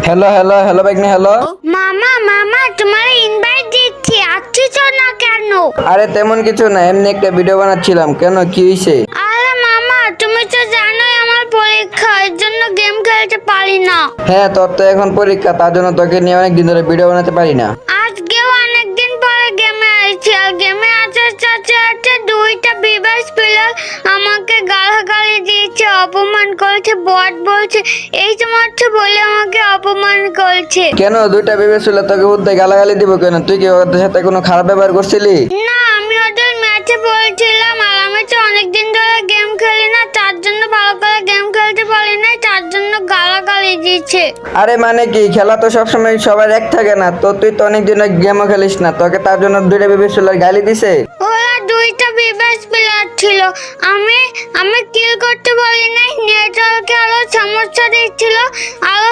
Hello hello hello বাইকনি hello. মামা মামা তোমার ইনভাইট দিচ্ছি, আসছিস না কেন? আরে তেমন কিছু না, এমনি একটা ভিডিও বানাচ্ছিলাম। কেন, কি হয়েছে? আরে মামা তুমি তো জানোই আমার পরীক্ষা, এর জন্য গেম খেলতে পারি না। হ্যাঁ, তোর তো এখন পরীক্ষা, তার জন্য তোকে নিয়ে অনেকদিন ধরে ভিডিও বানাতে পারি না। আজকেও অনেকদিন পরে গেমে আসছি, আর গেমে আসার সাথে সাথে দুইটা বিবাস প্লেয়ার আমাকে গালাগালি দিয়েছে, অপমান করেছে, বট বলছে, এই সমস্ত বলে আমাকে অপমান করছে। কেন, দুইটা ভেবে ছিল তোকে উদ্দে গালাগালি দিব কেন? তুই কি ওদের সাথে কোনো খারাপ ব্যবহার করছিলি? না, আমি ওদের ম্যাচে বলছিলাম, আর আমি তো অনেকদিন ধরে গেম খেলি না, তার জন্য ভালো করে গেম খেলতে পারি না, তার জন্য গালাগালি দিচ্ছে। আরে মানে কি, খেলা তো সবসময় সবার এক থাকে না তো, তুই তো অনেকদিন গেমও খেলিস না, তোকে তার জন্য দুইটা ভেবে ছিল গালি দিছে। ওরা দুইটা বিবাস প্লেয়ার ছিল, আমি আমি কিল করতে পারি নাই, নেটওয়ার্কে আরো সমস্যা দিচ্ছিল, আরো